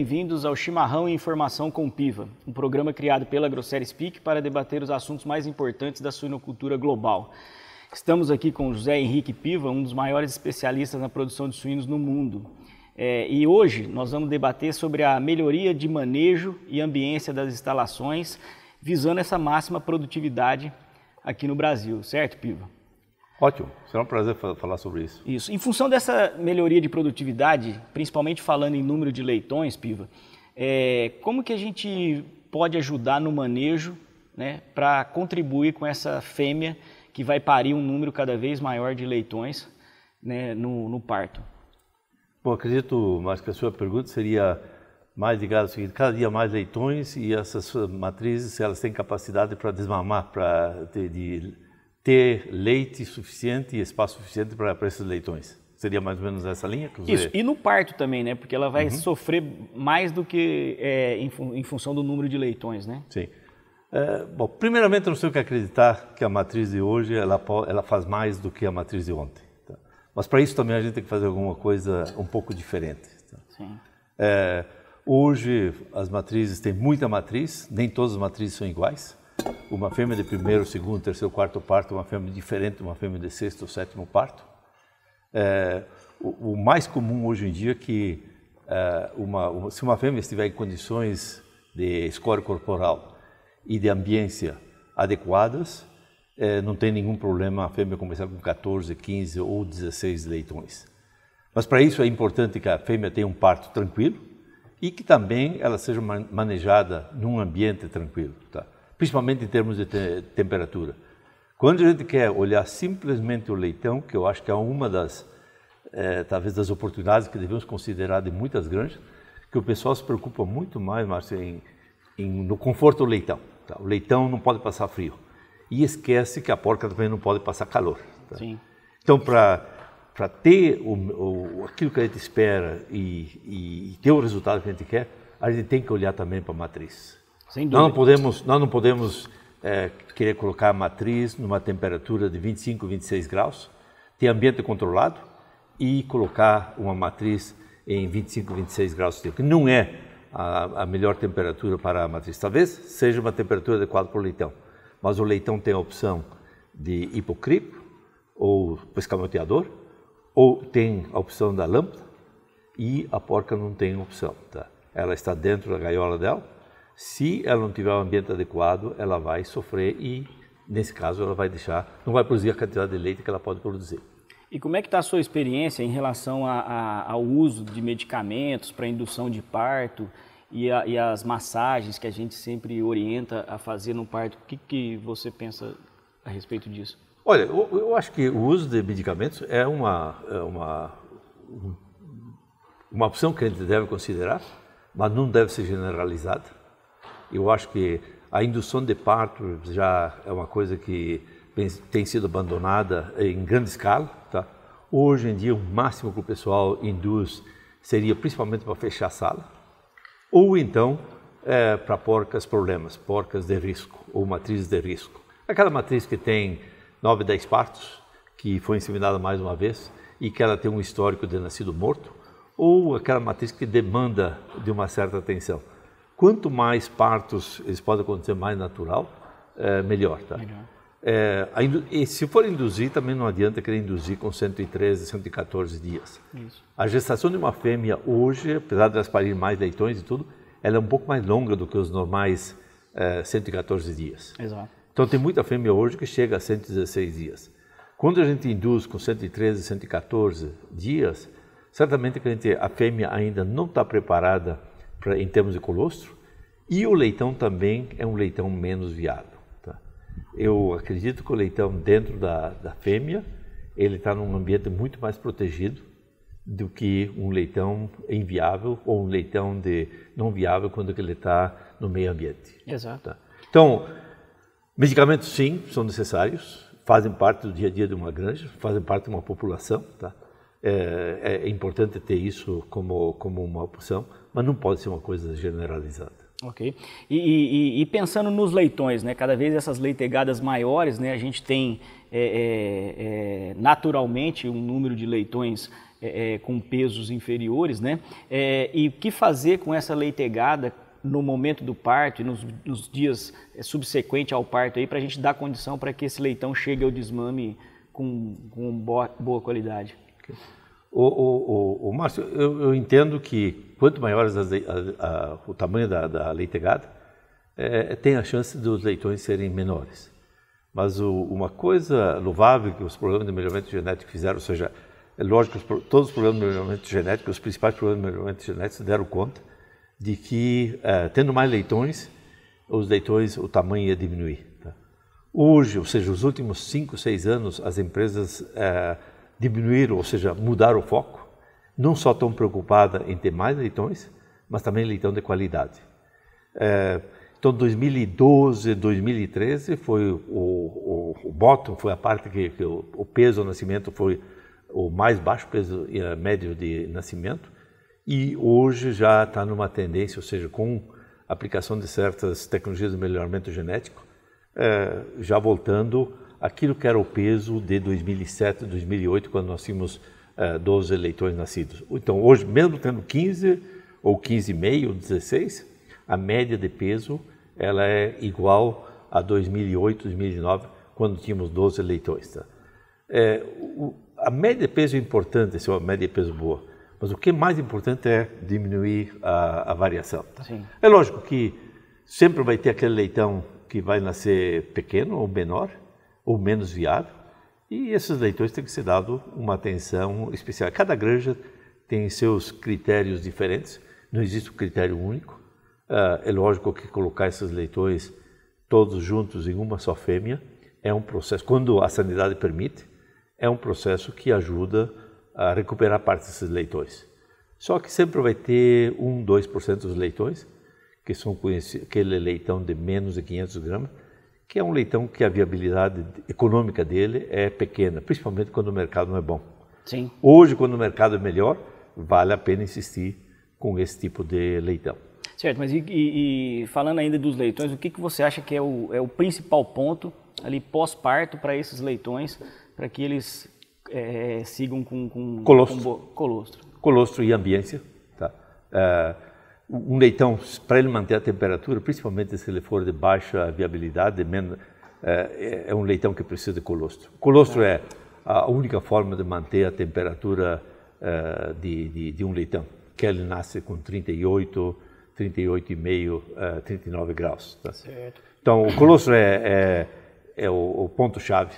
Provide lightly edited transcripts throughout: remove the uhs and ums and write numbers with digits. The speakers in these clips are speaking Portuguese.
bem-vindos ao Chimarrão e Informação com Piva, um programa criado pela Grosseries Speak para debater os assuntos mais importantes da suinocultura global. Estamos aqui com José Henrique Piva, um dos maiores especialistas na produção de suínos no mundo. E hoje nós vamos debater sobre a melhoria de manejo e ambiência das instalações, visando essa máxima produtividade aqui no Brasil, certo, Piva? Ótimo, será um prazer falar sobre isso. Isso. Em função dessa melhoria de produtividade, principalmente falando em número de leitões, Piva, como que a gente pode ajudar no manejo, né, para contribuir com essa fêmea que vai parir um número cada vez maior de leitões, né, no parto? Bom, acredito, mas que a sua pergunta seria mais ligada ao seguinte: cada dia mais leitões e essas matrizes, elas têm capacidade para desmamar, para ter leite suficiente e espaço suficiente para esses leitões. Seria mais ou menos essa linha? Isso, e no parto também, né? Porque ela vai sofrer mais do que em função do número de leitões, né? Sim. Bom, primeiramente, eu não sei o que acreditar que a matriz de hoje ela faz mais do que a matriz de ontem. Tá? Mas para isso também a gente tem que fazer alguma coisa um pouco diferente. Tá? Sim. Hoje as matrizes têm muita matriz, nem todas as matrizes são iguais. Uma fêmea de primeiro, segundo, terceiro, quarto parto, uma fêmea diferente de uma fêmea de sexto ou sétimo parto. O mais comum hoje em dia é que se uma fêmea estiver em condições de score corporal e de ambiência adequadas, não tem nenhum problema a fêmea começar com 14, 15 ou 16 leitões. Mas para isso é importante que a fêmea tenha um parto tranquilo e que também ela seja manejada num ambiente tranquilo, tá? Principalmente em termos de temperatura. Quando a gente quer olhar simplesmente o leitão, que eu acho que é uma das, talvez das oportunidades que devemos considerar de muitas granjas, que o pessoal se preocupa muito mais, Márcio, no conforto do leitão. Tá? O leitão não pode passar frio. E esquece que a porca também não pode passar calor. Tá? Sim. Então, para ter aquilo que a gente espera e ter o resultado que a gente quer, a gente tem que olhar também para a matriz. Sem dúvida. Nós não podemos querer colocar a matriz numa temperatura de 25, 26 graus, ter ambiente controlado e colocar uma matriz em 25, 26 graus, que não é a melhor temperatura para a matriz. Talvez seja uma temperatura adequada para o leitão, mas o leitão tem a opção de hipocripo ou escamoteador, ou tem a opção da lâmpada, e a porca não tem opção. Tá? Ela está dentro da gaiola dela. Se ela não tiver um ambiente adequado, ela vai sofrer e, nesse caso, ela não vai produzir a quantidade de leite que ela pode produzir. E como é que está a sua experiência em relação ao uso de medicamentos para indução de parto e as massagens que a gente sempre orienta a fazer no parto? O que você pensa a respeito disso? Olha, eu acho que o uso de medicamentos é uma opção que a gente deve considerar, mas não deve ser generalizada. Eu acho que a indução de parto já é uma coisa que tem sido abandonada em grande escala. Tá? Hoje em dia, o máximo que o pessoal induz seria principalmente para fechar a sala, ou então para porcas de risco, ou matrizes de risco. Aquela matriz que tem 9, 10 partos, que foi inseminada mais uma vez e que ela tem um histórico de nascido morto, ou aquela matriz que demanda de uma certa atenção. Quanto mais partos eles podem acontecer mais natural, melhor. Tá? E se for induzir, também não adianta querer induzir com 113, 114 dias. Isso. A gestação de uma fêmea hoje, apesar de elas parirem mais leitões e tudo, ela é um pouco mais longa do que os normais 114 dias. Exato. Então tem muita fêmea hoje que chega a 116 dias. Quando a gente induz com 113, 114 dias, certamente que a fêmea ainda não está preparada em termos de colostro, e o leitão também é um leitão menos viável. Tá? Eu acredito que o leitão dentro da fêmea, ele está num ambiente muito mais protegido do que um leitão inviável ou um leitão não viável quando ele está no meio ambiente. Exato. Tá? Então, medicamentos sim, são necessários, fazem parte do dia a dia de uma granja, fazem parte de uma população, tá? É importante ter isso como uma opção, mas não pode ser uma coisa generalizada. Ok. E pensando nos leitões, né? Cada vez essas leitegadas maiores, né? A gente tem naturalmente um número de leitões com pesos inferiores, né? E o que fazer com essa leitegada no momento do parto e nos dias subsequentes ao parto aí, para a gente dar condição para que esse leitão chegue ao desmame com boa qualidade. Márcio, eu entendo que quanto maiores o tamanho da leitegada, tem a chance dos leitões serem menores. Mas uma coisa louvável que os programas de melhoramento genético fizeram, ou seja, é lógico que todos os programas de melhoramento genético, os principais programas de melhoramento genético se deram conta de que, tendo mais leitões, o tamanho ia diminuir. Tá? Hoje, ou seja, os últimos 5, 6 anos, as empresas diminuíram, ou seja, mudaram o foco. Não só estão preocupadas em ter mais leitões, mas também leitão de qualidade. Então, 2012, 2013 foi o bottom, foi a parte que o peso do nascimento foi o mais baixo peso médio de nascimento. E hoje já está numa tendência, ou seja, com a aplicação de certas tecnologias de melhoramento genético, já voltando àquilo que era o peso de 2007, 2008, quando nós tínhamos 12 leitões nascidos. Então, hoje, mesmo tendo 15 ou 15,5 ou 16, a média de peso ela é igual a 2008, 2009, quando tínhamos 12 leitões. Tá? A média de peso é importante, se é uma média de peso boa. Mas o que é mais importante é diminuir a variação. Tá? É lógico que sempre vai ter aquele leitão que vai nascer pequeno ou menor, ou menos viável, e esses leitões têm que ser dado uma atenção especial. Cada granja tem seus critérios diferentes, não existe um critério único. É lógico que colocar esses leitões todos juntos em uma só fêmea é um processo, quando a sanidade permite, é um processo que ajuda a recuperar parte desses leitões. Só que sempre vai ter 1, 2% dos leitões, que são aquele leitão de menos de 500 gramas, que é um leitão que a viabilidade econômica dele é pequena, principalmente quando o mercado não é bom. Sim. Hoje, quando o mercado é melhor, vale a pena insistir com esse tipo de leitão. Certo, mas e falando ainda dos leitões, o que você acha que é o principal ponto ali pós-parto para esses leitões, para que eles sigam com colostro? Colostro e ambiência. Tá? Um leitão, para ele manter a temperatura, principalmente se ele for de baixa viabilidade, é um leitão que precisa de colostro. Colostro é a única forma de manter a temperatura de um leitão, que ele nasce com 38,5, 39 graus. Tá? Certo. Então, o colostro é o ponto-chave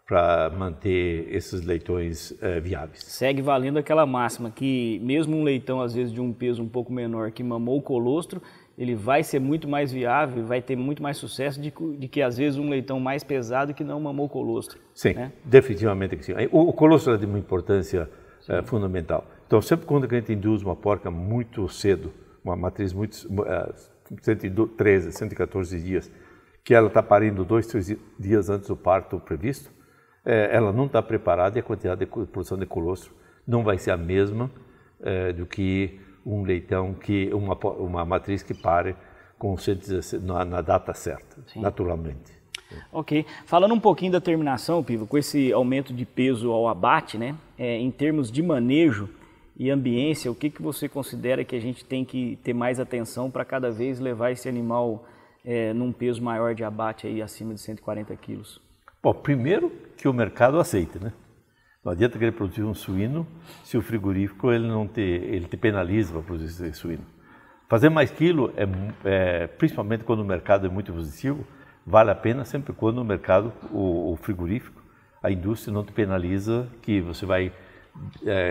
para manter esses leitões viáveis. Segue valendo aquela máxima que mesmo um leitão, às vezes de um peso um pouco menor, que mamou o colostro, ele vai ser muito mais viável, vai ter muito mais sucesso de que às vezes um leitão mais pesado que não mamou o colostro. Sim, né? Definitivamente que sim. O colostro é de uma importância fundamental. Então, sempre quando a gente induz uma porca muito cedo, uma matriz muito 113, 114 dias, que ela está parindo 2, 3 dias antes do parto previsto, ela não está preparada e a quantidade de produção de colostro não vai ser a mesma do que um leitão, uma matriz que pare com 117, na data certa, sim, naturalmente. Ok. Falando um pouquinho da terminação, Piva, com esse aumento de peso ao abate, né, em termos de manejo e ambiência, o que você considera que a gente tem que ter mais atenção para cada vez levar esse animal num peso maior de abate aí acima de 140 quilos? Bom, primeiro que o mercado aceita, né? Não adianta querer produzir um suíno se o frigorífico ele te penaliza para produzir esse suíno. Fazer mais quilo, principalmente quando o mercado é muito positivo, vale a pena sempre quando o mercado, o frigorífico, a indústria não te penaliza que você vai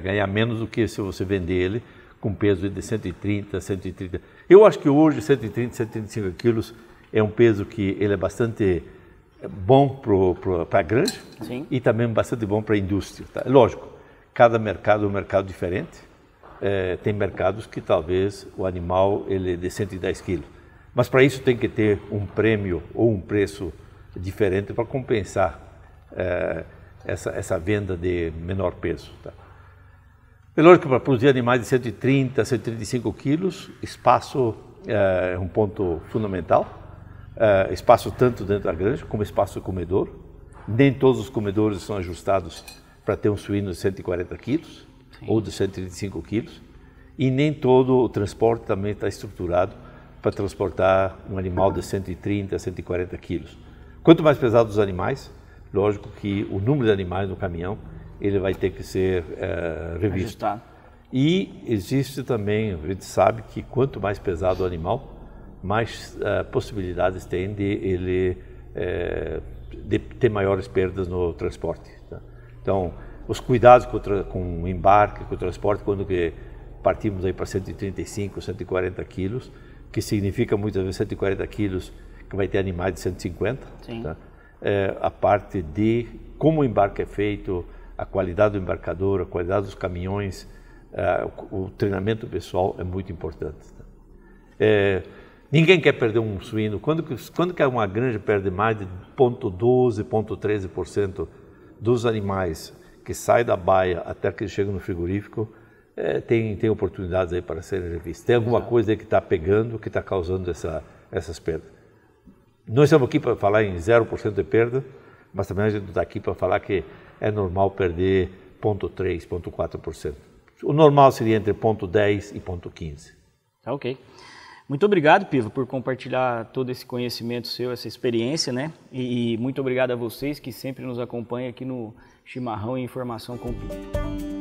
ganhar menos do que se você vender ele com peso de 130, 130. Eu acho que hoje 130, 135 quilos é um peso que ele é bastante bom para a granja. Sim. E também bastante bom para a indústria. Tá? Lógico, cada mercado é um mercado diferente. Tem mercados que talvez o animal ele é de 110 quilos. Mas para isso tem que ter um prêmio ou um preço diferente para compensar essa venda de menor peso. Tá? É lógico que para produzir animais de 130, 135 quilos, espaço é um ponto fundamental. Espaço tanto dentro da granja como espaço do comedouro. Nem todos os comedouros são ajustados para ter um suíno de 140 quilos. ou de 135 quilos, e nem todo o transporte também está estruturado para transportar um animal de 130 a 140 quilos. Quanto mais pesado os animais, lógico que o número de animais no caminhão ele vai ter que ser revisto. Ajustado. E existe também, a gente sabe que quanto mais pesado o animal, mais possibilidades tem de ele de ter maiores perdas no transporte. Tá? Então, os cuidados com o embarque, com o transporte, quando que partimos aí para 135, 140 quilos, que significa muitas vezes 140 quilos que vai ter animais de 150. Sim. Tá? A parte de como o embarque é feito, a qualidade do embarcador, a qualidade dos caminhões, o treinamento pessoal é muito importante. Tá? Ninguém quer perder um suíno. Quando que uma granja perde mais de 0,12%, 0,13% dos animais que saem da baia até que chegam no frigorífico, tem oportunidades aí para serem revistas. Tem alguma coisa aí que está pegando, que está causando essas perdas. Nós estamos aqui para falar em 0% de perda, mas também a gente está aqui para falar que é normal perder 0,3%, 0,4%. O normal seria entre 0,10% e 0,15%. Tá ok. Muito obrigado, Piva, por compartilhar todo esse conhecimento seu, essa experiência, né? E muito obrigado a vocês que sempre nos acompanham aqui no Chimarrão e Informação com Piva.